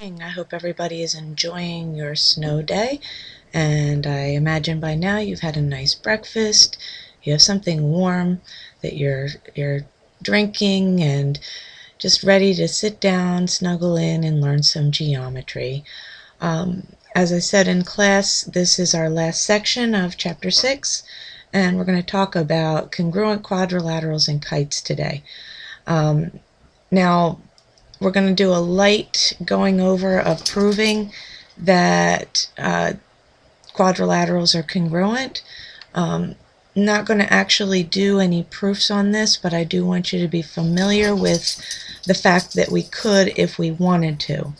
I hope everybody is enjoying your snow day, and I imagine by now you've had a nice breakfast. You have something warm that you're drinking and just ready to sit down, snuggle in, and learn some geometry. As I said in class, this is our last section of Chapter 6, and we're going to talk about congruent quadrilaterals and kites today. Now, we're going to do a light going over of proving that quadrilaterals are congruent. Not going to actually do any proofs on this, but I do want you to be familiar with the fact that we could if we wanted to.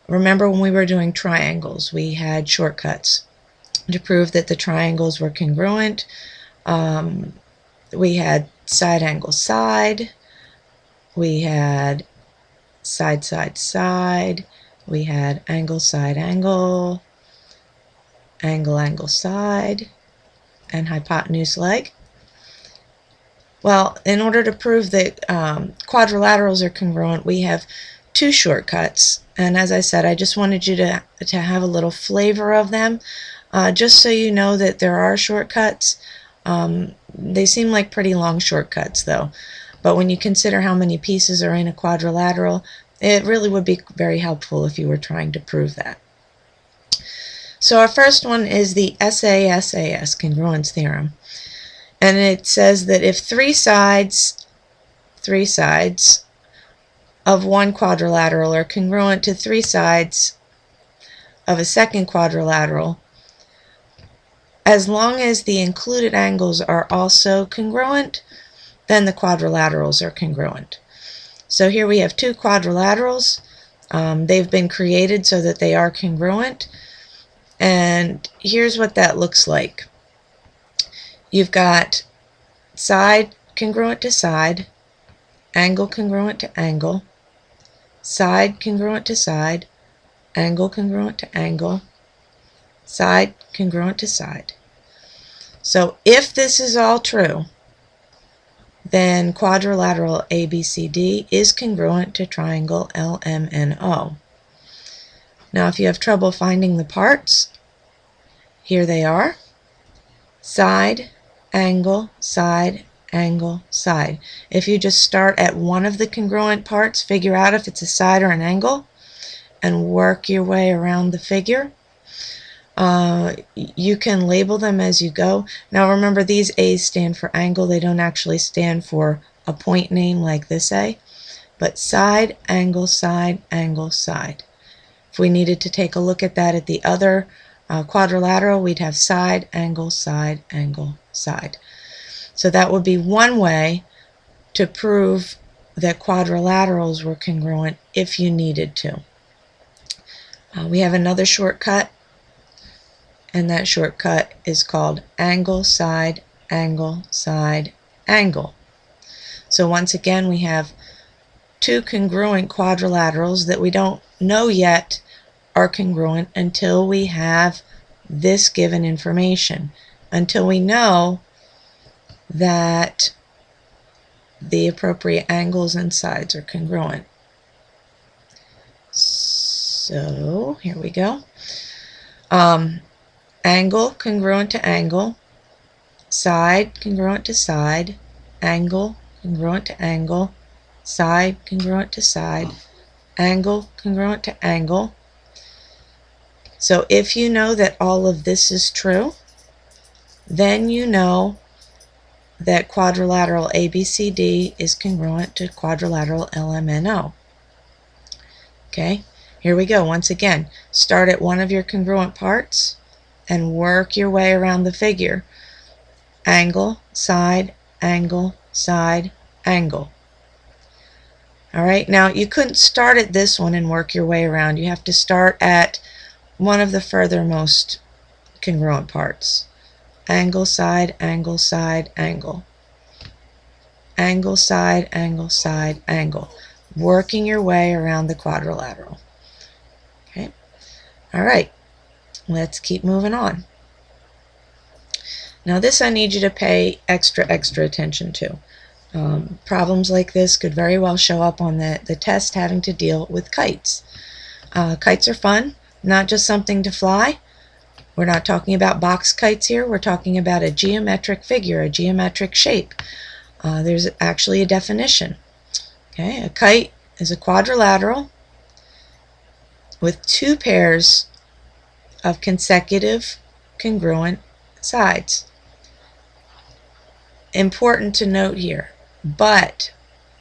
Remember when we were doing triangles, we had shortcuts to prove that the triangles were congruent. We had side angle side, we had side side side, we had angle side angle, angle angle side, and hypotenuse leg. Well, in order to prove that quadrilaterals are congruent, we have two shortcuts, and as I said, I just wanted you to have a little flavor of them, just so you know that there are shortcuts. They seem like pretty long shortcuts though, but when you consider how many pieces are in a quadrilateral, it really would be very helpful if you were trying to prove that. So our first one is the SAS congruence theorem, and it says that if three sides of one quadrilateral are congruent to three sides of a second quadrilateral, as long as the included angles are also congruent, then the quadrilaterals are congruent. So here we have two quadrilaterals. They've been created so that they are congruent, and here's what that looks like. You've got side congruent to side, angle congruent to angle, side congruent to side, angle congruent to angle, side congruent to side. So if this is all true, then quadrilateral ABCD is congruent to triangle LMNO. Now if you have trouble finding the parts, here they are: side, angle, side, angle, side. If you just start at one of the congruent parts, figure out if it's a side or an angle, and work your way around the figure. You can label them as you go. Now remember, these A's stand for angle. They don't actually stand for a point name like this A, but side, angle, side, angle, side. If we needed to take a look at that at the other quadrilateral, we'd have side, angle, side, angle, side. So that would be one way to prove that quadrilaterals were congruent if you needed to. We have another shortcut, and that shortcut is called angle, side, angle, side, angle. So once again, we have two congruent quadrilaterals that we don't know yet are congruent until we have this given information, until we know that the appropriate angles and sides are congruent. So here we go. Angle congruent to angle, side congruent to side, angle congruent to angle, side congruent to side, angle congruent to angle. So if you know that all of this is true, then you know that quadrilateral ABCD is congruent to quadrilateral LMNO. Okay, here we go. Once again, start at one of your congruent parts and work your way around the figure. Angle, side, angle, side, angle. All right, now you couldn't start at this one and work your way around. You have to start at one of the furthermost congruent parts. Angle, side, angle, side, angle. Angle, side, angle, side, angle. Working your way around the quadrilateral. Okay, all right. Let's keep moving on. Now this I need you to pay extra attention to. Problems like this could very well show up on the test having to deal with kites. Kites are fun, not just something to fly. We're not talking about box kites here. We're talking about a geometric figure, a geometric shape. There's actually a definition. Okay, a kite is a quadrilateral with two pairs of consecutive congruent sides. Important to note here, but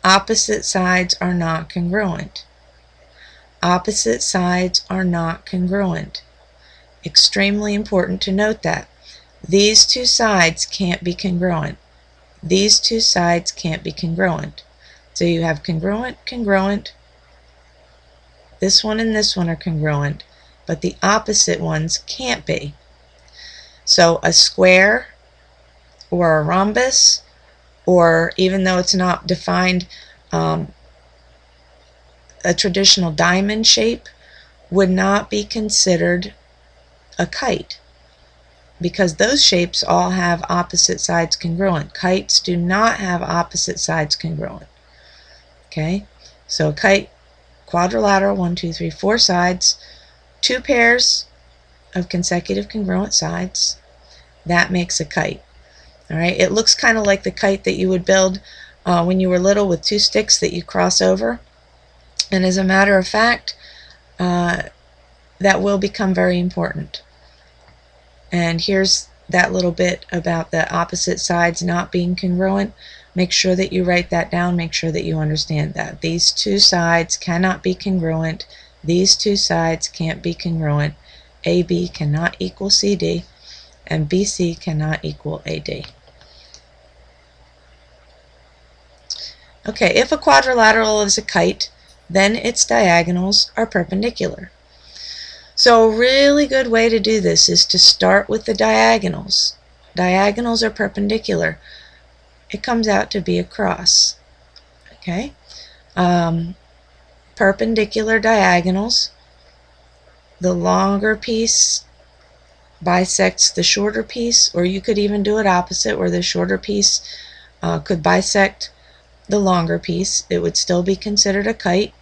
opposite sides are not congruent. Opposite sides are not congruent. Extremely important to note that. These two sides can't be congruent. These two sides can't be congruent. So you have congruent, congruent. This one and this one are congruent, but the opposite ones can't be. So a square or a rhombus, or even though it's not defined, a traditional diamond shape would not be considered a kite, because those shapes all have opposite sides congruent. Kites do not have opposite sides congruent. Okay, so a kite, quadrilateral, 1, 2, 3, 4 sides, two pairs of consecutive congruent sides. That makes a kite. All right, it looks kind of like the kite that you would build when you were little with two sticks that you cross over. And as a matter of fact, that will become very important. And here's that little bit about the opposite sides not being congruent. Make sure that you write that down. Make sure that you understand that. These two sides cannot be congruent. These two sides can't be congruent. AB cannot equal CD, and BC cannot equal AD. Okay, if a quadrilateral is a kite, then its diagonals are perpendicular. So a really good way to do this is to start with the diagonals. Diagonals are perpendicular. It comes out to be a cross. Okay? Perpendicular diagonals. The longer piece bisects the shorter piece, or you could even do it opposite, where the shorter piece could bisect the longer piece. It would still be considered a kite,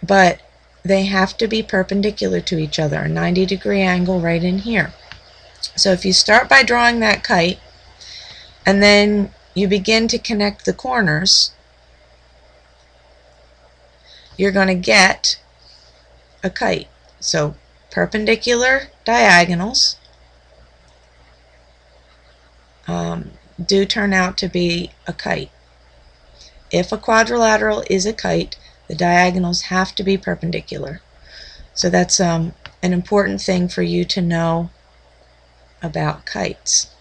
but they have to be perpendicular to each other, a 90-degree angle right in here. So if you start by drawing that kite, and then you begin to connect the corners, you're going to get a kite. So perpendicular diagonals do turn out to be a kite. If a quadrilateral is a kite, the diagonals have to be perpendicular. So that's an important thing for you to know about kites.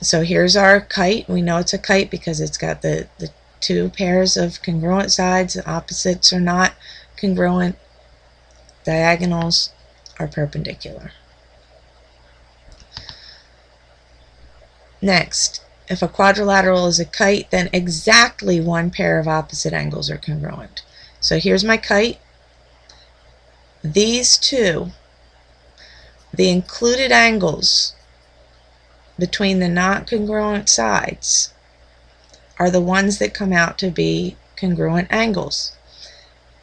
So here's our kite. We know it's a kite because it's got the two pairs of congruent sides. The opposites are not congruent. Diagonals are perpendicular. Next, if a quadrilateral is a kite, then exactly one pair of opposite angles are congruent. So here's my kite. These two, the included angles between the not congruent sides, are the ones that come out to be congruent angles.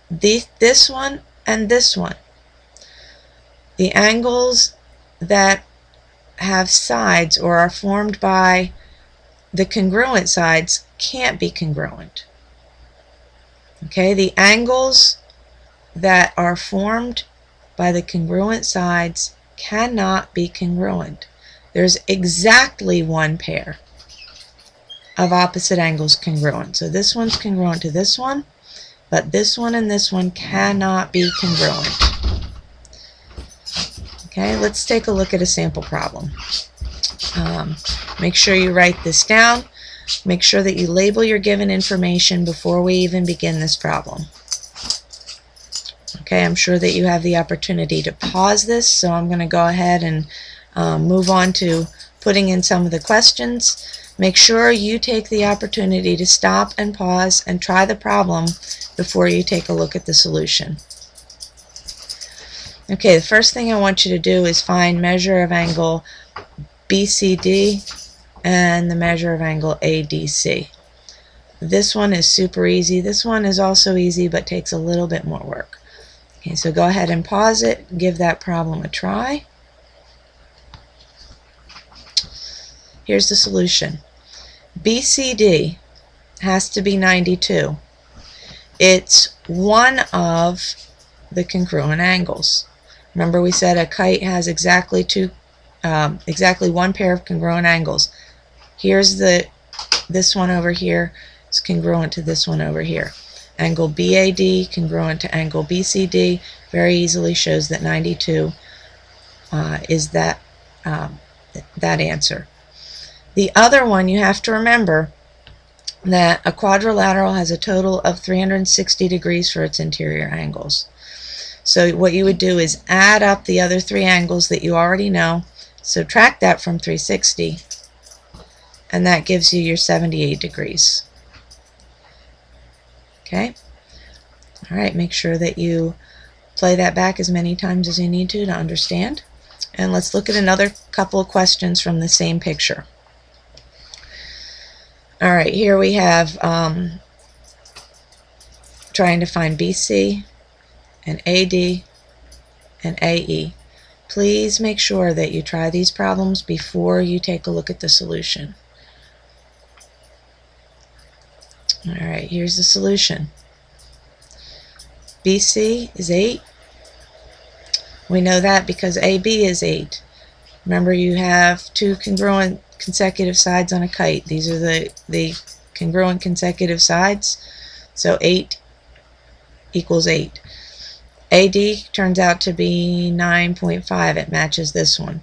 This one and this one. The angles that have sides or are formed by the congruent sides can't be congruent. Okay, the angles that are formed by the congruent sides cannot be congruent. There's exactly one pair of opposite angles congruent. So this one's congruent to this one, but this one and this one cannot be congruent. Okay, let's take a look at a sample problem. Make sure you write this down. Make sure that you label your given information before we even begin this problem. Okay, I'm sure that you have the opportunity to pause this, so I'm going to go ahead and move on to putting in some of the questions. Make sure you take the opportunity to stop and pause and try the problem before you take a look at the solution. Okay, the first thing I want you to do is find measure of angle BCD and the measure of angle ADC. This one is super easy. This one is also easy but takes a little bit more work. Okay, so go ahead and pause it, give that problem a try. Here's the solution. BCD has to be 92. It's one of the congruent angles. Remember we said a kite has exactly one pair of congruent angles. Here's this one over here is congruent to this one over here. Angle BAD congruent to angle BCD very easily shows that 92 is that answer. The other one, you have to remember that a quadrilateral has a total of 360 degrees for its interior angles. So what you would do is add up the other three angles that you already know, subtract that from 360, and that gives you your 78 degrees. Okay? Alright, make sure that you play that back as many times as you need to understand. And let's look at another couple of questions from the same picture. Alright, here we have trying to find BC and AD and AE. Please make sure that you try these problems before you take a look at the solution. Alright, here's the solution. BC is 8. We know that because AB is 8. Remember, you have two congruent consecutive sides on a kite. These are the congruent consecutive sides. So 8 equals 8. AD turns out to be 9.5. It matches this one.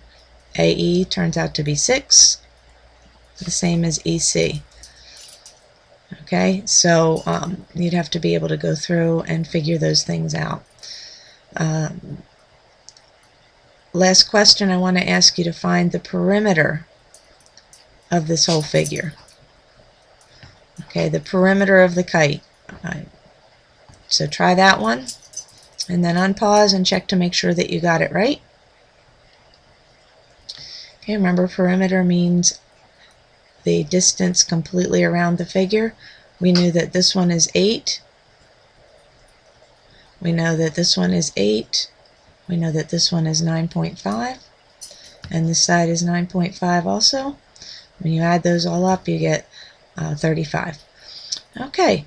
AE turns out to be 6. The same as EC. Okay, so you'd have to be able to go through and figure those things out. Last question, I want to ask you to find the perimeter of this whole figure. Okay, the perimeter of the kite. So try that one, and then unpause and check to make sure that you got it right. Okay, remember perimeter means the distance completely around the figure. We knew that this one is 8. We know that this one is 8. We know that this one is 9.5. And this side is 9.5 also. When you add those all up, you get 35. Okay,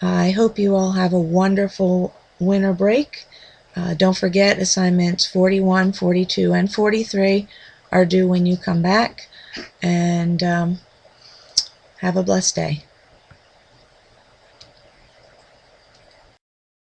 I hope you all have a wonderful winter break. Don't forget, assignments 41, 42, and 43 are due when you come back. And have a blessed day.